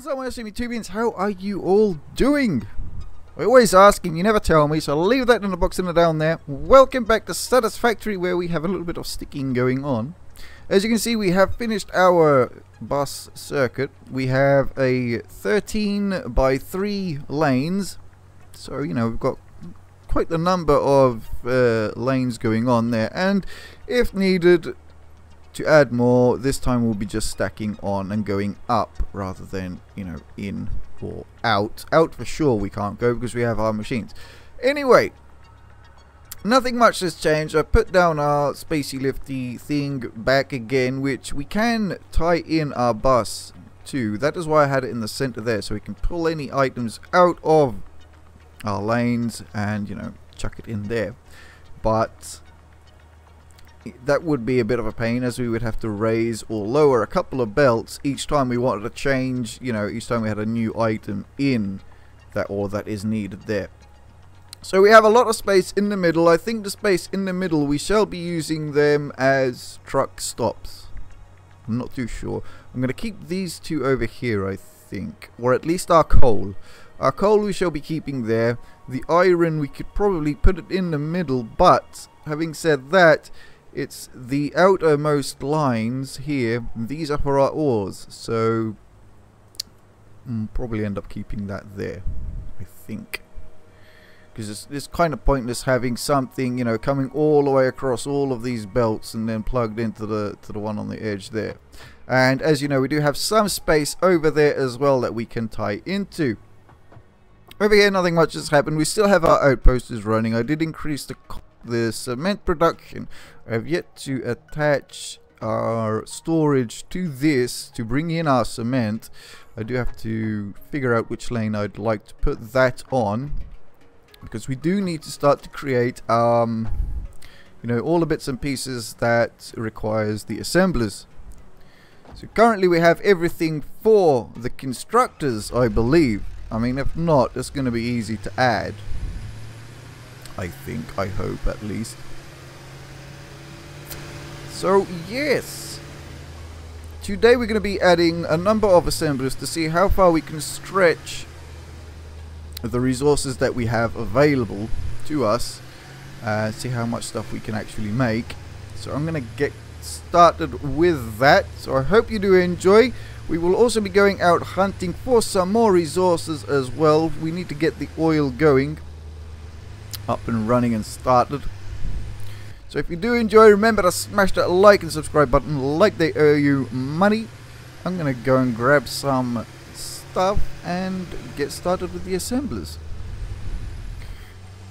What's up, my Tubians? How are you all doing? I always ask and you never tell me, so I'll leave that in the box in the down there. Welcome back to Satisfactory, where we have a little bit of sticking going on. As you can see, we have finished our bus circuit. We have a 13 by 3 lanes, so you know we've got quite a number of lanes going on there, and if needed to add more, this time we'll be just stacking on and going up rather than, you know, in or out. Out for sure we can't go because we have our machines. Anyway, nothing much has changed. I put down our spacey lifty thing back again, which we can tie in our bus to. That is why I had it in the center there, so we can pull any items out of our lanes and, you know, chuck it in there. But that would be a bit of a pain, as we would have to raise or lower a couple of belts each time we wanted to change, you know, each time we had a new item in that or that is needed there. So we have a lot of space in the middle. I think the space in the middle, we shall be using them as truck stops. I'm not too sure. I'm going to keep these two over here, I think, or at least our coal. Our coal we shall be keeping there. The iron, we could probably put it in the middle, but having said that, it's the outermost lines here. These are for our ores, so probably end up keeping that there, I think, because it's kind of pointless having something, you know, coming all the way across all of these belts and then plugged into the one on the edge there. And as you know, we do have some space over there as well that we can tie into. Over here, nothing much has happened. We still have our outposts running. I did increase the cement production. I have yet to attach our storage to this to bring in our cement. I do have to figure out which lane I'd like to put that on, because we do need to start to create you know, all the bits and pieces that requires the assemblers. So currently we have everything for the constructors, I believe. I mean, if not, it's going to be easy to add, I think, I hope at least. So yes, today we're going to be adding a number of assemblers to see how far we can stretch the resources that we have available to us, see how much stuff we can actually make. So I'm going to get started with that, so I hope you do enjoy. We will also be going out hunting for some more resources as well. We need to get the oil going, up and running and started. So if you do enjoy, remember to smash that like and subscribe button like they owe you money. I'm gonna go and grab some stuff and get started with the assemblers.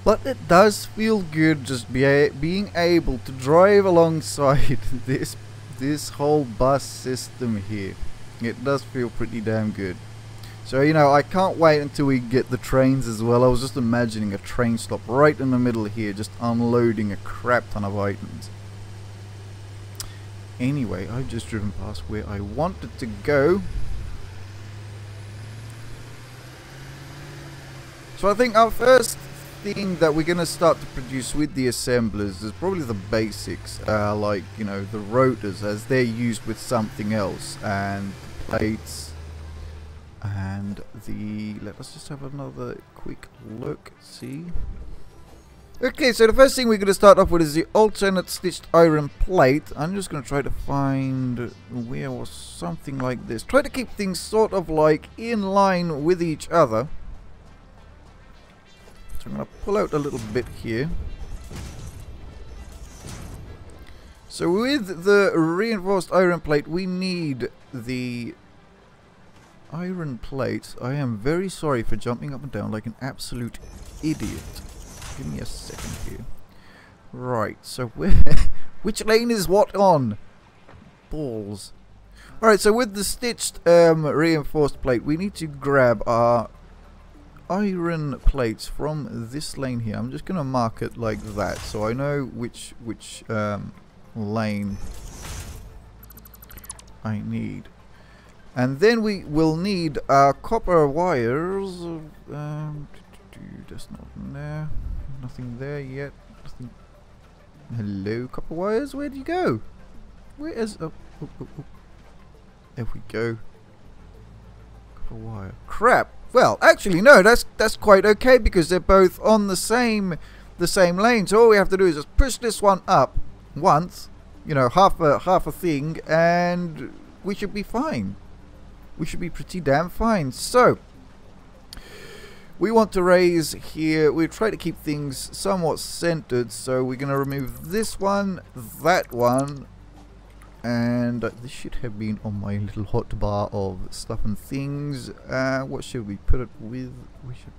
But it does feel good just being able to drive alongside this whole bus system here. It does feel pretty damn good. So, you know, I can't wait until we get the trains as well. I was just imagining a train stop right in the middle here, just unloading a crap ton of items. Anyway, I've just driven past where I wanted to go. So I think our first thing that we're going to start to produce with the assemblers is probably the basics, like, you know, the rotors, as they're used with something else, and the plates. And let us just have another quick look, see. Okay, so the first thing we're going to start off with is the alternate stitched iron plate. I'm just going to try to find where was something like this. Try to keep things sort of like in line with each other. So I'm going to pull out a little bit here. So with the reinforced iron plate, we need the iron plates. I am very sorry for jumping up and down like an absolute idiot. Give me a second here. Right, so which lane is what on? Balls. Alright, so with the stitched reinforced plate, we need to grab our iron plates from this lane here. I'm just going to mark it like that, so I know which lane I need. And then we will need our copper wires. That's not there. Nothing there yet. Nothing. Hello, copper wires. Where do you go? Where is? Oh. There we go. copper wire. Crap. Well, actually, no, that's quite okay because they're both on the same lane. So all we have to do is just push this one up once, you know, half a thing, and we should be fine. We should be pretty damn fine. So we want to raise here. We try to keep things somewhat centered. So we're going to remove this one, that one. And this should have been on my little hotbar of stuff and things. What should we put it with? We should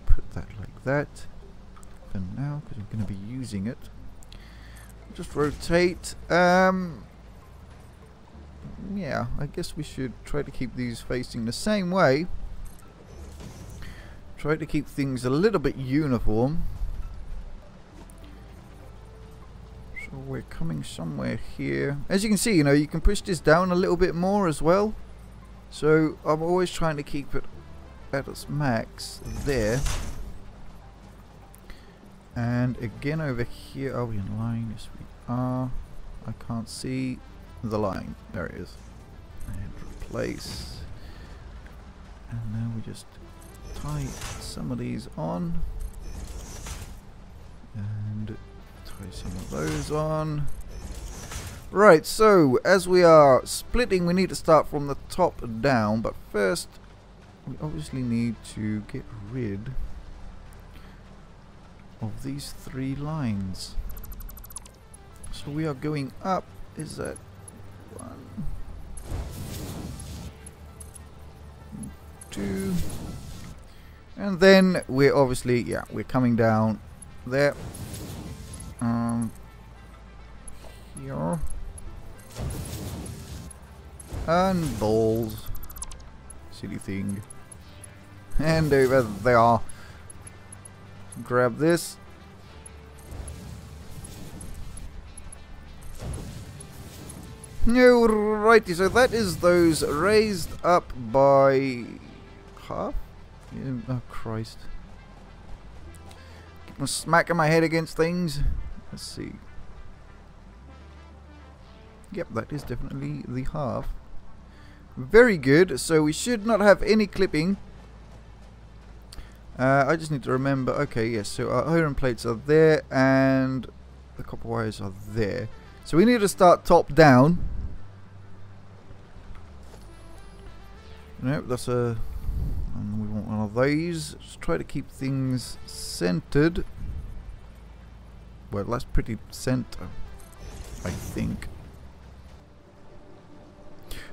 put that like that for now because I'm going to be using it. Just rotate. Yeah, I guess we should try to keep these facing the same way. Try to keep things a little bit uniform. So we're coming somewhere here. As you can see, you know, you can push this down a little bit more as well. So I'm always trying to keep it at its max there. And again over here, are we in line? Yes we are. I can't see the line. There it is. And replace. And now we just tie some of these on. And tie some of those on. Right, so as we are splitting, we need to start from the top down, but first we obviously need to get rid of these 3 lines. So we are going up. Is that 1, 2, and then we're obviously, yeah, we're coming down there. Here. And balls. Silly thing. And over there. Grab this. Alrighty, so that is those raised up by half? Yeah, oh Christ. Keep on smacking my head against things. Let's see. Yep, that is definitely the half. Very good, so we should not have any clipping. I just need to remember, okay, yes, so our iron plates are there and the copper wires are there. So we need to start top down. Nope, that's a... and we want one of these. Just try to keep things centered. Well, that's pretty center, I think.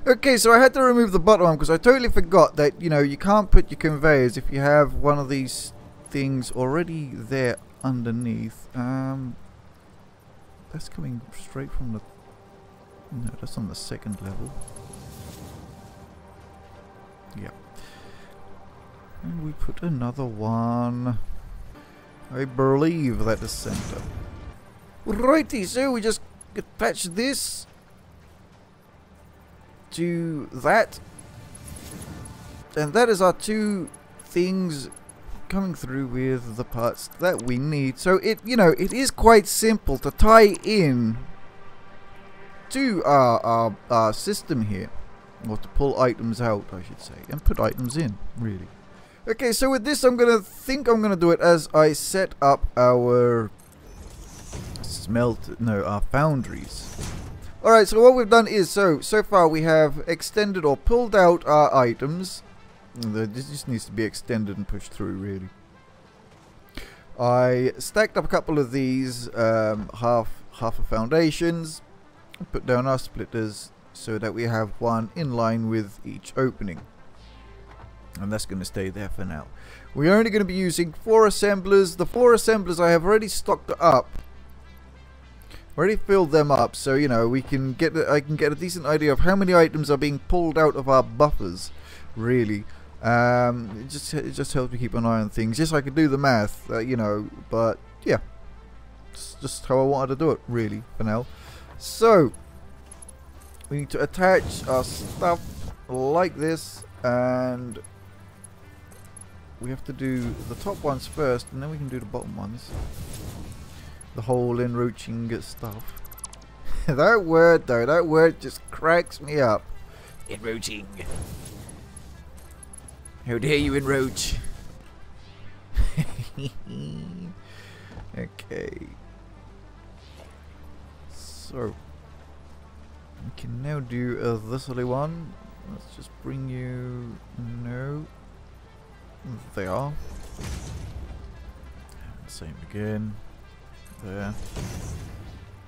Okay, so I had to remove the bottom one because I totally forgot that, you know, you can't put your conveyors if you have one of these things already there underneath. That's coming straight from the... no, that's on the 2nd level. Yeah. And we put another one. I believe that is center. Righty, so we just attach this to that, and that is our 2 things coming through with the parts that we need. So it, you know, it is quite simple to tie in to our system here, or to pull items out, I should say, and put items in, really. Okay, so with this I'm gonna do it as I set up our our foundries. Alright, so what we've done is, so far we have extended or pulled out our items. This just needs to be extended and pushed through, really. I stacked up a couple of these half a foundations, put down our splitters so that we have one in line with each opening. And that's going to stay there for now. We're only going to be using 4 assemblers. The 4 assemblers I have already stocked up. Already filled them up, so you know we can get. I can get a decent idea of how many items are being pulled out of our buffers. Really, it just helps me keep an eye on things. Yes, I could do the math, you know, but yeah, it's just how I wanted to do it, really, for now. So we need to attach our stuff like this, and we have to do the top ones first, and then we can do the bottom ones. The whole enroaching stuff. That word though, that word just cracks me up. Enroaching. How dare you encroach? Okay. So we can now do this other one. Let's just bring you. No. There. Same again. There.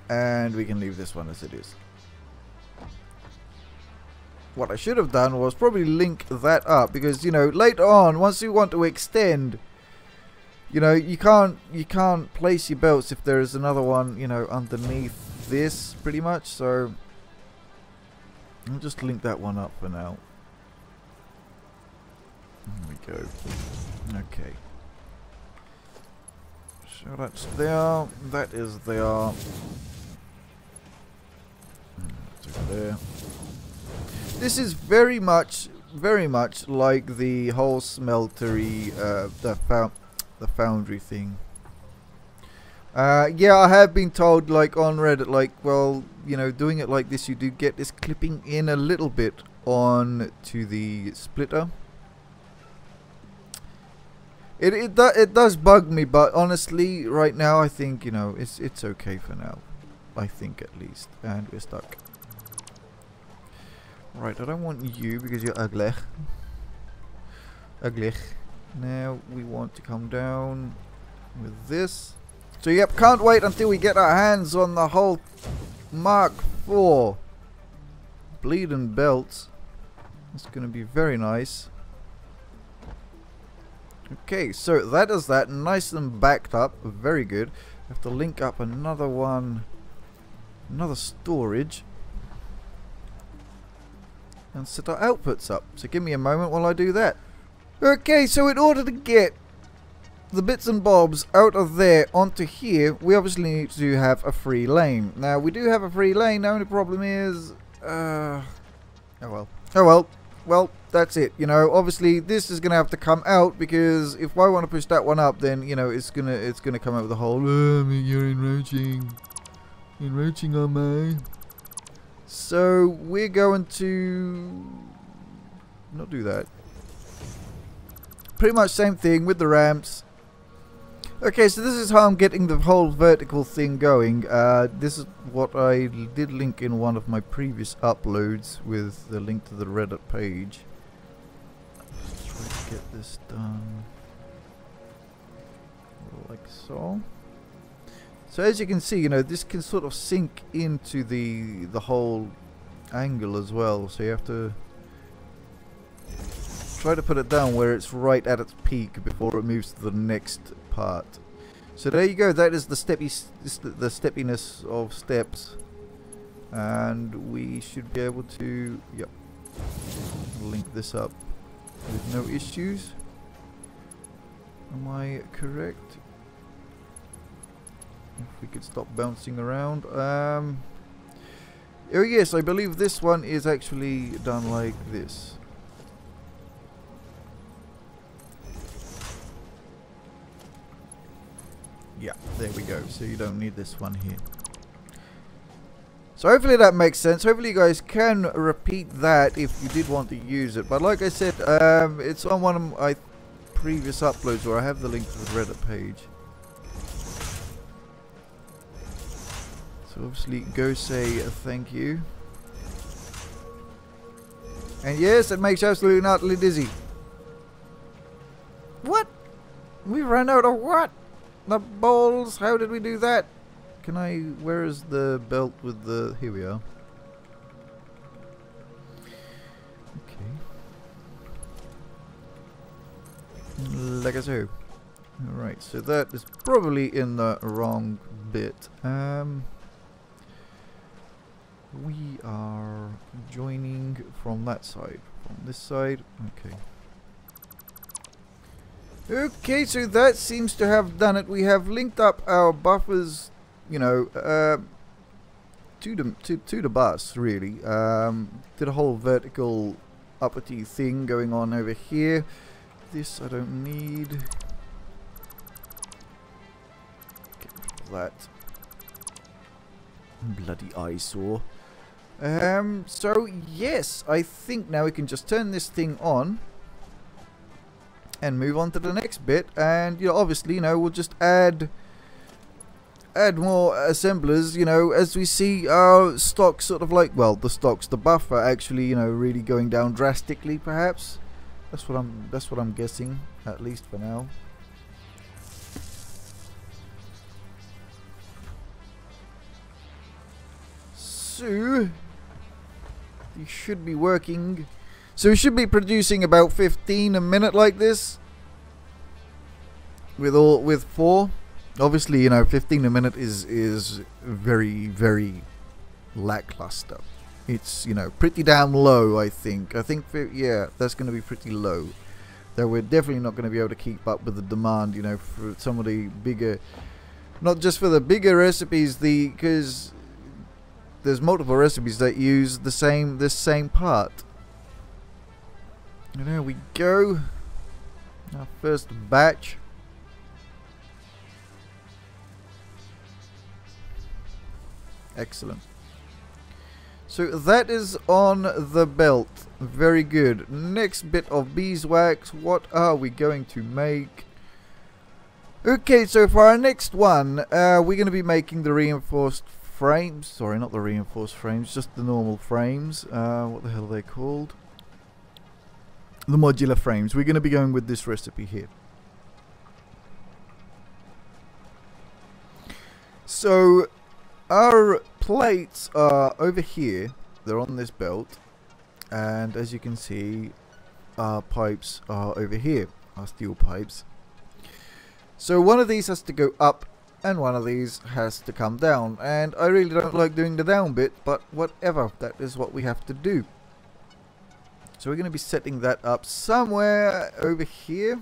And we can leave this one as it is. What I should have done was probably link that up, because, you know, later on, once you want to extend, you know, you can't place your belts if there is another one, you know, underneath this, pretty much. So I'll just link that one up for now. There we go. Okay. So that's there. That is there. That's over there. This is very much like the whole smeltery, the foundry thing. Yeah, I have been told, like, on Reddit, like, well, you know, doing it like this, you do get this clipping in a little bit on to the splitter. It does bug me, but honestly, right now, I think, you know, it's okay for now. I think, at least. And we're stuck. Right, I don't want you because you're ugly. Ugly. Now we want to come down with this. So yep, can't wait until we get our hands on the whole Mark IV bleeding belts. It's going to be very nice. Okay, so that is that. Nice and backed up. Very good. Have to link up another one. Another storage. And set our outputs up. So give me a moment while I do that. Okay, so in order to get the bits and bobs out of there onto here, we obviously need to have a free lane. Now, we do have a free lane. The only problem is... oh well. Oh well. Well, that's it. You know, obviously this is going to have to come out, because if I want to push that one up, then, you know, it's gonna come out with the whole, you're encroaching. Encroaching on me. So we're going to not do that. Pretty much same thing with the ramps. Okay, so this is how I'm getting the whole vertical thing going. This is what I did link in one of my previous uploads with the link to the Reddit page. Let's try to get this done like so. So as you can see, you know, this can sort of sink into the whole angle as well. So you have to try to put it down where it's right at its peak before it moves to the next part. So there you go. That is the steppiness of steps, and we should be able to, yep, link this up with no issues. Am I correct? If we could stop bouncing around. Oh yes, I believe this one is actually done like this. Yeah, there we go. So you don't need this one here. So hopefully that makes sense. Hopefully you guys can repeat that if you did want to use it. But like I said, it's on one of my previous uploads where I have the link to the Reddit page. So obviously go say thank you. And yes, it makes you absolutely utterly dizzy. What? We ran out of what? The balls? How did we do that? Can I... Where is the belt with the... Here we are. Okay. Like so. Alright, so that is probably in the wrong bit. We are joining from that side. From this side. Okay. Okay, so that seems to have done it. We have linked up our buffers, you know, to the bus, really. Did a whole vertical uppity thing going on over here. This I don't need. Get rid of that. Bloody eyesore. So yes, I think now we can just turn this thing on. and move on to the next bit. And obviously, we'll just add more assemblers, as we see our stock sort of like, well, the buffer actually, really going down drastically, perhaps. That's what I'm guessing, at least for now. So you should be working. So we should be producing about 15 a minute like this. With 4. Obviously, 15 a minute is very, very lackluster. It's, pretty damn low, I think. Yeah, that's going to be pretty low. Though we're definitely not going to be able to keep up with the demand, for some of the bigger, not just for the bigger recipes, because there's multiple recipes that use this same part. And there we go. Our first batch. Excellent. So that is on the belt. Very good. Next bit of beeswax. What are we going to make? Okay, so for our next one, we're going to be making the reinforced frames. Sorry, not the reinforced frames, just the normal frames. What the hell are they called? The modular frames. We're going to be going with this recipe here. So our plates are over here. They're on this belt, and as you can see, our pipes are over here, our steel pipes. So one of these has to go up and one of these has to come down, and I really don't like doing the down bit, but whatever, that is what we have to do. So we're going to be setting that up somewhere over here.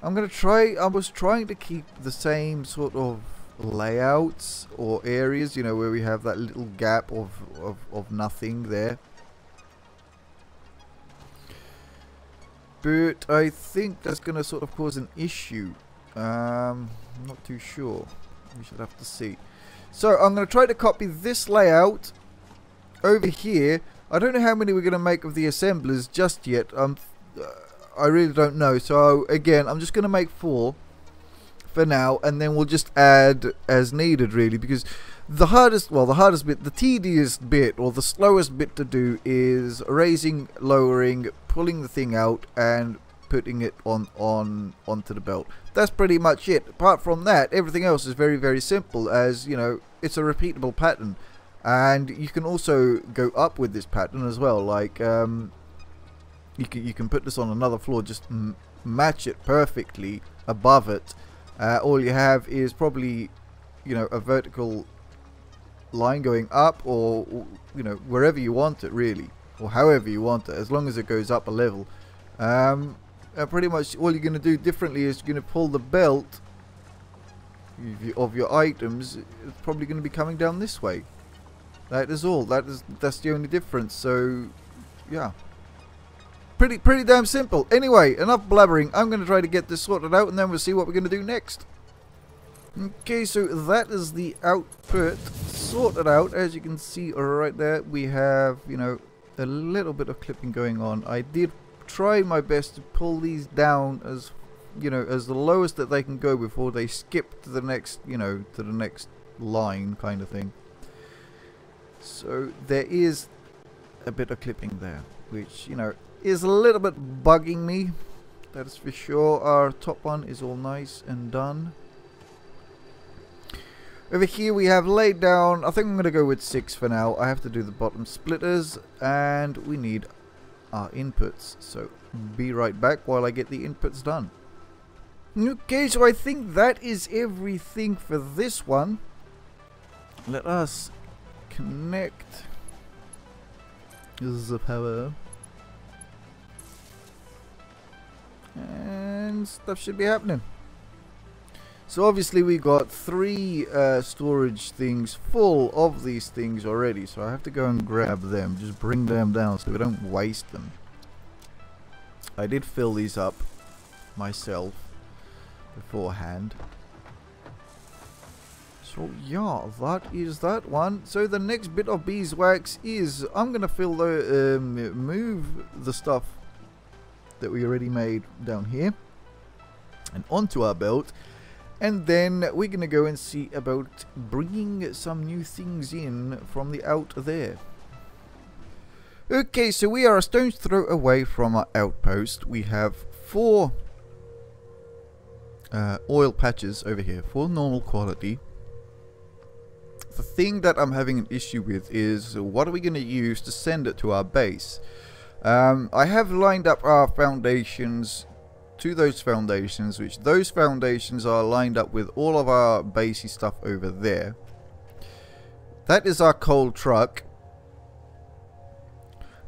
I was trying to keep the same sort of layouts or areas, where we have that little gap of nothing there. But I think that's going to sort of cause an issue. I'm not too sure. We should have to see. So I'm going to try to copy this layout over here. I don't know how many we're going to make of the assemblers just yet. I really don't know. So again, I'm just going to make 4 for now, and then we'll just add as needed, really, because the hardest bit, the tedious bit, or the slowest bit to do is raising, lowering, pulling the thing out, and putting it onto the belt. That's pretty much it. Apart from that, everything else is very, very simple, as it's a repeatable pattern, and you can also go up with this pattern as well. Like you can put this on another floor, just match it perfectly above it. All you have is probably, a vertical line going up, or wherever you want it, really, or however you want it, as long as it goes up a level. Pretty much all you're going to do differently is you're going to pull the belt of your items. It's probably going to be coming down this way. That is all. That's the only difference. So, yeah. Pretty damn simple. Anyway, enough blabbering. I'm going to try to get this sorted out, and then we'll see what we're going to do next. Okay, so that is the output sorted out. As you can see right there, we have, a little bit of clipping going on. I did try my best to pull these down as, as the lowest that they can go before they skip to the next, to the next line kind of thing. So there is a bit of clipping there, which, is a little bit bugging me, that is for sure. Our top one is all nice and done. Over here we have laid down, I think I'm going to go with 6 for now. I have to do the bottom splitters, and we need our inputs, so be right back while I get the inputs done. Okay, so I think that is everything for this one. Let us connect the power, and stuff should be happening. So obviously we got 3 storage things full of these things already, so I have to go and grab them, just bring them down so we don't waste them. I did fill these up myself beforehand. So yeah, that is that one. So the next bit of beeswax is, I'm gonna fill the move the stuff that we already made down here. and onto our belt. And then we're going to go and see about bringing some new things in from the out there. Okay, so we are a stone's throw away from our outpost. We have 4 oil patches over here, 4 normal quality. The thing that I'm having an issue with is what are we going to use to send it to our base? I have lined up our foundations to those foundations, which those foundations are lined up with all of our basey stuff over there. That is our coal truck.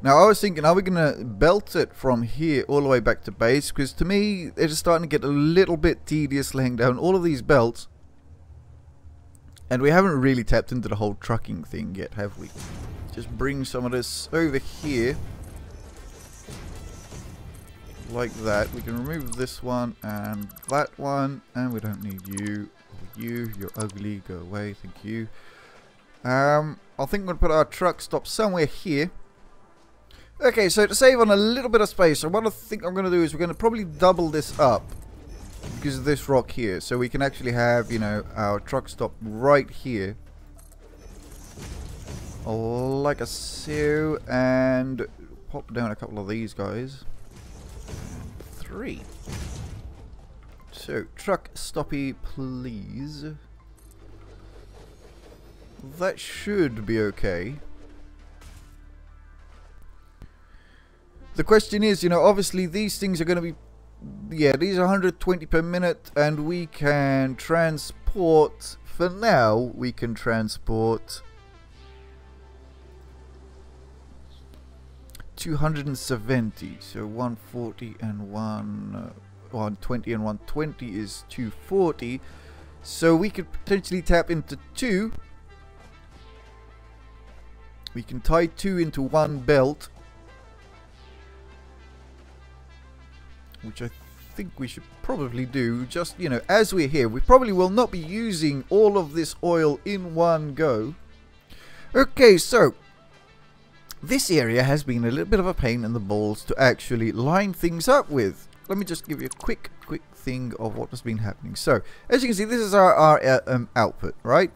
Now I was thinking, are we going to belt it from here all the way back to base? Because to me, it is starting to get a little bit tedious laying down all of these belts. And we haven't really tapped into the whole trucking thing yet, have we? Just bring some of this over here. Like that. We can remove this one and that one. And we don't need you. You're ugly. Go away. Thank you. I think we're going to put our truck stop somewhere here. Okay, so to save on a little bit of space, what I think I'm going to do is we're going to probably double this up because of this rock here. So we can actually have, you know, our truck stop right here. Like a so. And pop down a couple of these guys. 3. So, truck stoppy, please. That should be okay. The question is, you know, obviously these things are going to be, yeah, these are 120 per minute, and we can transport, for now, we can transport 270, so 140 and 120 and 120 is 240, so we could potentially tap into 2. We can tie 2 into one belt, which I think we should probably do, just, you know, as we're here. We probably will not be using all of this oil in one go. Okay, so this area has been a little bit of a pain in the balls to actually line things up with. Let me just give you a quick thing of what has been happening. So, as you can see, this is our output, right?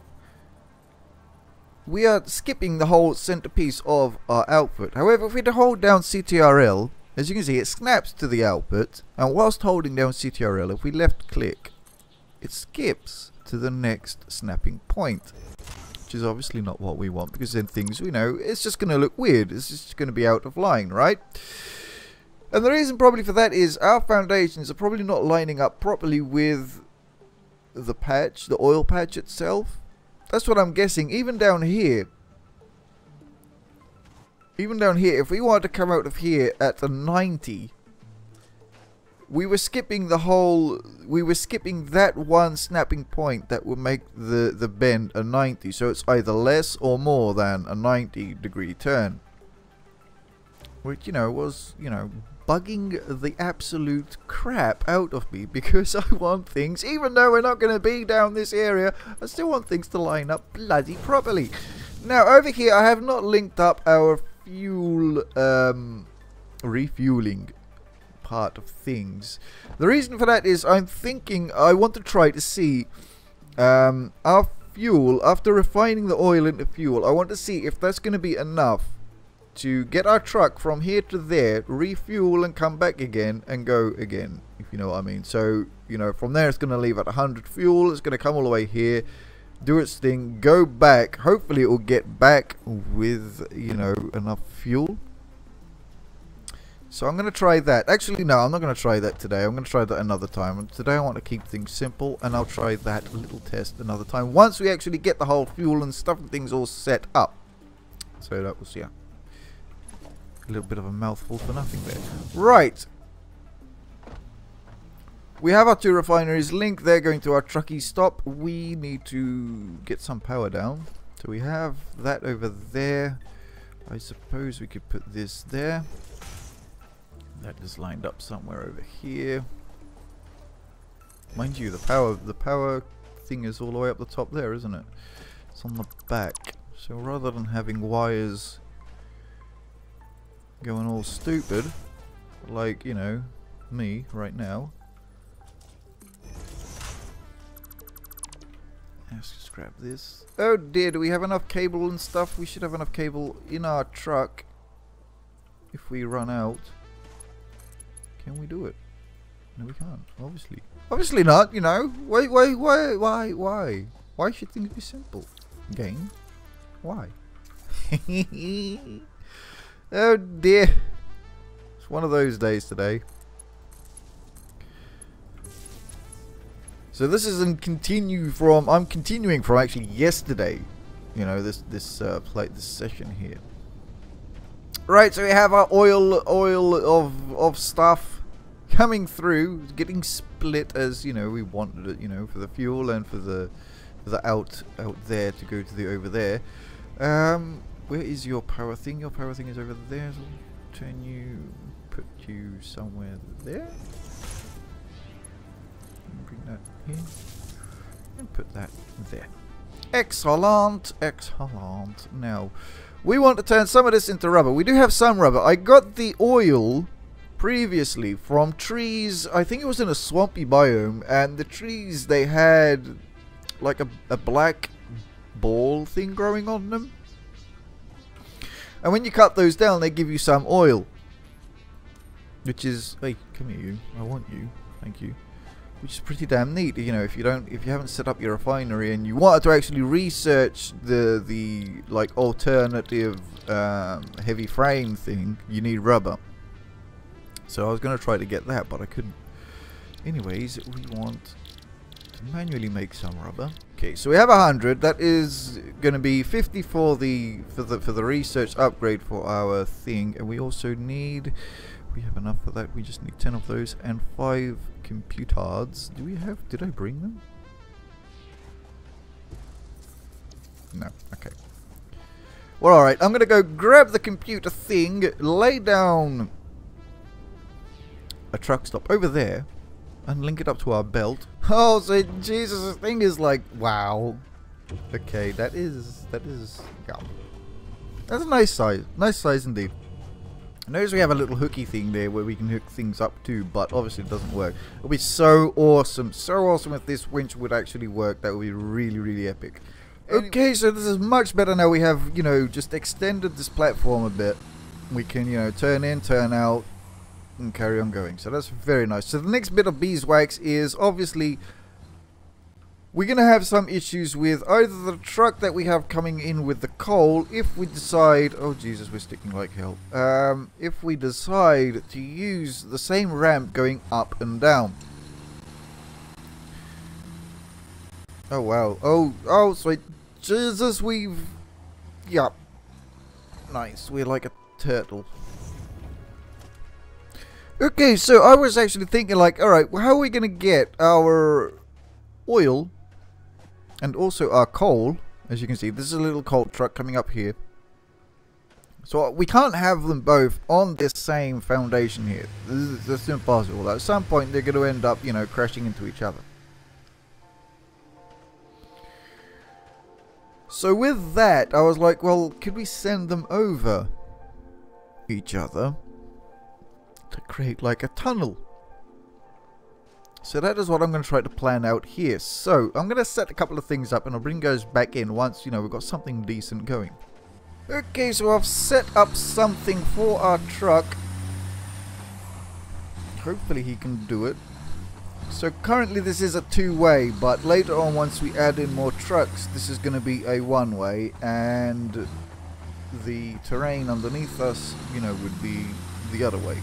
We are skipping the whole centerpiece of our output. However, if we hold down CTRL, as you can see, it snaps to the output, and whilst holding down CTRL, if we left click, it skips to the next snapping point, which is obviously not what we want, because then things, you know, it's just going to look weird. It's just going to be out of line, right? And the reason probably for that is our foundations are probably not lining up properly with the patch, the oil patch itself. That's what I'm guessing. Even down here, if we wanted to come out of here at a 90, we were skipping the whole, we were skipping that one snapping point that would make the bend a 90. So it's either less or more than a 90-degree turn. Which, you know, was, you know, bugging the absolute crap out of me, because I want things, even though we're not going to be down this area, I still want things to line up bloody properly. Now, over here, I have not linked up our fuel refueling part of things. The reason for that is I'm thinking I want to try to see our fuel, after refining the oil into fuel, I want to see if that's going to be enough to get our truck from here to there, refuel and come back again and go again, if you know what I mean. So, you know, from there it's going to leave at 100 fuel, it's going to come all the way here, do its thing, go back, hopefully it will get back with, you know, enough fuel. So I'm going to try that. Actually, no, I'm not going to try that today. I'm going to try that another time. And today I want to keep things simple, and I'll try that little test another time once we actually get the whole fuel and stuff and things all set up. So that was, yeah, a little bit of a mouthful for nothing there. Right. We have our 2 refineries linked. They're going to our trucky stop. We need to get some power down. So we have that over there. I suppose we could put this there. That is lined up somewhere over here. Mind you, the power thing is all the way up the top there, isn't it? It's on the back. So rather than having wires going all stupid, like, you know, me right now, Let's just grab this. Oh dear, do we have enough cable and stuff? We should have enough cable in our truck. If we run out. Can we do it? No, we can't, obviously. Obviously not, you know. Why? Why should things be simple? Game? Why? Oh dear. It's one of those days today. So this is I'm continuing from actually yesterday. You know, this session here. Right, so we have our oil of stuff coming through, getting split as, you know, we wanted it, you know, for the fuel and for the out there to go to the over there. Where is your power thing? Your power thing is over there. So put you somewhere there. Bring that here and put that there. Excellent, excellent. Now we want to turn some of this into rubber. We do have some rubber. I got the oil previously from trees. I think it was in a swampy biome, and the trees, they had like a black ball thing growing on them. And when you cut those down, they give you some oil. Which is, hey, come here you. I want you. Thank you. Which is pretty damn neat. You know, if you haven't set up your refinery and you wanted to actually research the like alternative heavy frame thing, you need rubber. So I was gonna try to get that, but I couldn't. Anyways, we want to manually make some rubber. Okay, so we have 100. That is gonna be 50 for the research upgrade for our thing, and we also need. We have enough for that. We just need 10 of those and 5 computers. Do we have? Did I bring them? No. Okay. Well, alright. I'm gonna go grab the computer thing, lay down a truck stop over there, and link it up to our belt. Oh, so Jesus, this thing is like, wow. Okay, that is, yeah. That's a nice size. Nice size indeed. Notice we have a little hooky thing there where we can hook things up too, but obviously it doesn't work. It would be so awesome if this winch would actually work. That would be really, really epic. Okay, so this is much better now. We have, you know, just extended this platform a bit. We can, you know, turn in, turn out, and carry on going. So that's very nice. So the next bit of beeswax is obviously we're going to have some issues with either the truck that we have coming in with the coal, if we decide, oh Jesus, we're sticking like hell, if we decide to use the same ramp going up and down. Oh wow, oh sweet Jesus, yup, nice, we're like a turtle. Okay, so I was actually thinking like, alright, well, how are we going to get our oil and also our coal? As you can see, this is a little coal truck coming up here. So we can't have them both on this same foundation here. This is impossible. At some point they're going to end up, you know, crashing into each other. So with that, I was like, well, could we send them over each other to create like a tunnel? So that is what I'm going to try to plan out here. So I'm going to set a couple of things up and I'll bring those back in once, you know, we've got something decent going. Okay, so I've set up something for our truck. Hopefully he can do it. So currently this is a two-way, but later on once we add in more trucks, this is going to be a one-way, and the terrain underneath us, you know, would be the other way.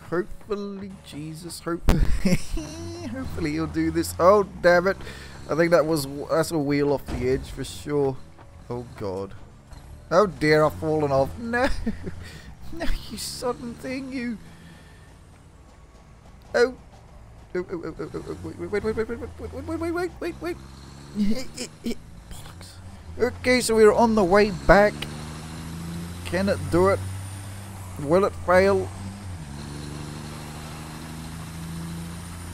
Hopefully, Jesus, hopefully he'll do this. Oh, damn it. I think that's a wheel off the edge for sure. Oh, God. Oh, dear, I've fallen off. No. No, you sodden thing, you. Oh. Wait. Bollocks. Okay, so we're on the way back. Can it do it? Will it fail?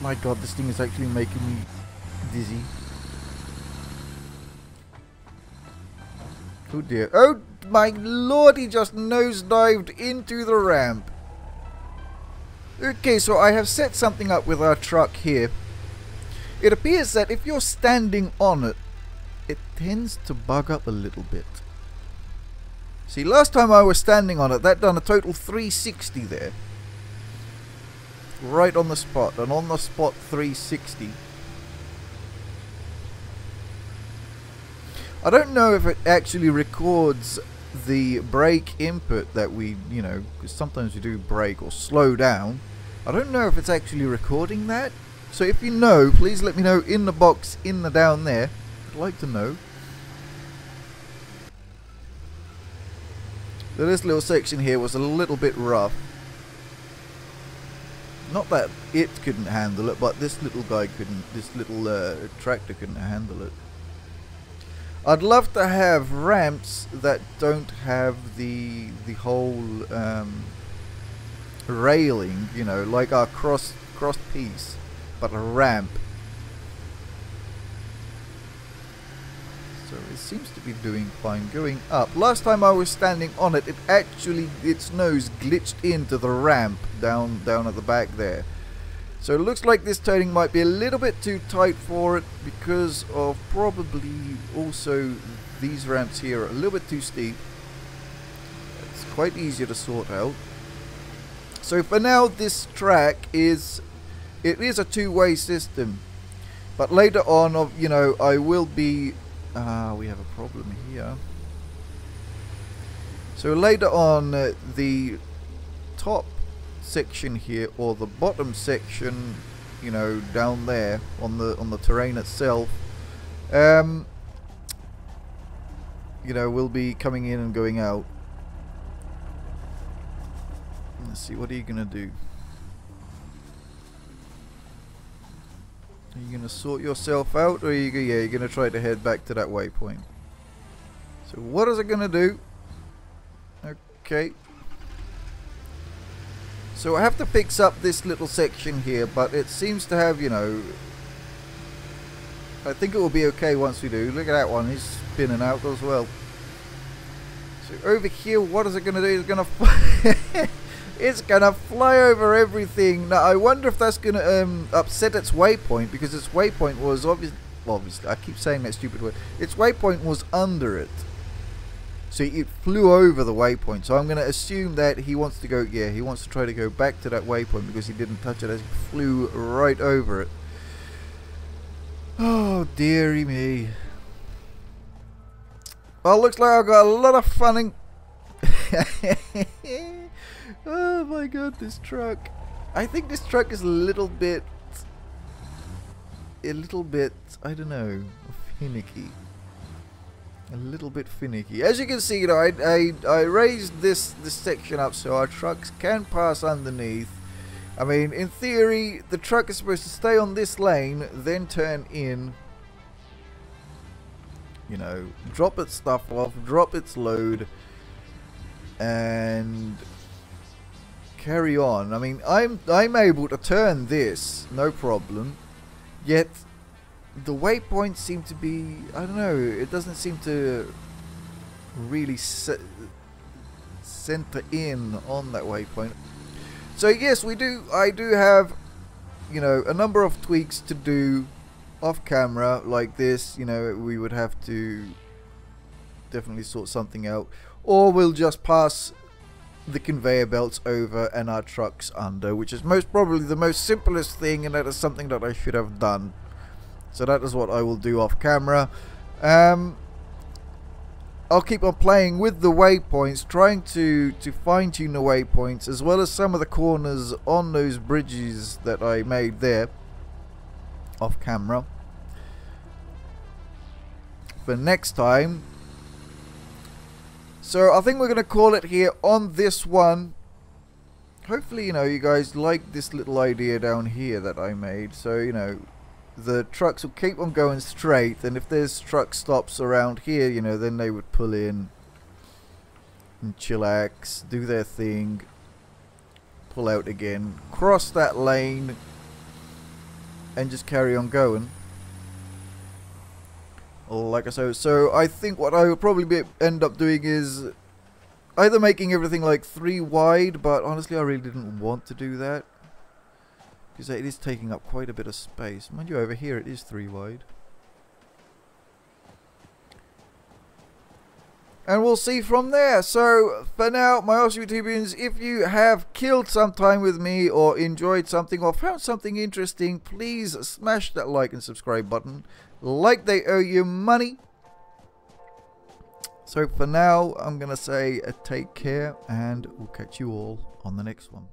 My God, this thing is actually making me dizzy. Oh dear. Oh my lord, he just nosedived into the ramp. Okay, so I have set something up with our truck here. It appears that if you're standing on it, it tends to bug up a little bit. See, last time I was standing on it, that done a total 360 there. Right on the spot, and on the spot 360. I don't know if it actually records the brake input that we, you know, because sometimes we do brake or slow down. I don't know if it's actually recording that. So if you know, please let me know in the box in the down there. I'd like to know. So this little section here was a little bit rough. Not that it couldn't handle it, but this little guy couldn't, this little tractor couldn't handle it. I'd love to have ramps that don't have the whole railing, you know, like our cross piece, but a ramp. So it seems to be doing fine going up. Last time I was standing on it, it actually, its nose glitched into the ramp down at the back there. So it looks like this turning might be a little bit too tight for it because of probably also these ramps here are a little bit too steep. It's quite easier to sort out. So for now this track is a two-way system. But later on, you know, I will be we have a problem here. So later on the top section here, or the bottom section, you know, down there on the terrain itself, you know, will be coming in and going out. Let's see, what are you gonna do? Are you gonna sort yourself out, or are you, yeah, you're gonna try to head back to that waypoint? So what is it gonna do? Okay. So I have to fix up this little section here, but it seems to have, you know, I think it will be okay once we do. Look at that one, he's spinning out as well. So over here, what is it going to do? It's going to it's going to fly over everything. Now I wonder if that's going to upset its waypoint, because its waypoint was obviously, I keep saying that stupid word. Its waypoint was under it. So it flew over the waypoint. So I'm going to assume that he wants to go, yeah, he wants to try to go back to that waypoint because he didn't touch it as he flew right over it. Oh, dearie me. Well, looks like I've got a lot of fun in oh my god, this truck. I think this truck is a little bit, I don't know, finicky. A little bit finicky. As you can see, you know, I raised this section up so our trucks can pass underneath. I mean, in theory, the truck is supposed to stay on this lane, then turn in, you know, drop its stuff off, drop its load, and carry on. I mean, I'm able to turn this, no problem, yet the waypoints seem to be, I don't know, it doesn't seem to really center in on that waypoint. So yes, I do have, you know, a number of tweaks to do off camera like this. You know, we would have to definitely sort something out, or we'll just pass the conveyor belts over and our trucks under, which is most probably the most simplest thing, and that is something that I should have done. So that is what I will do off camera. I'll keep on playing with the waypoints, trying to fine-tune the waypoints, as well as some of the corners on those bridges that I made there off camera for next time. So I think we're going to call it here on this one. Hopefully, you know, you guys like this little idea down here that I made. So, you know, the trucks will keep on going straight, and if there's truck stops around here, you know, then they would pull in and chillax, do their thing, pull out again, cross that lane, and just carry on going. like I said. So I think what I will probably end up doing is either making everything like 3 wide, but honestly I really didn't want to do that, because it is taking up quite a bit of space. Mind you, over here it is 3 wide. And we'll see from there. So for now, my awesome YouTubians, if you have killed some time with me or enjoyed something or found something interesting, please smash that like and subscribe button. Like they owe you money. So for now, I'm going to say take care, and we'll catch you all on the next one.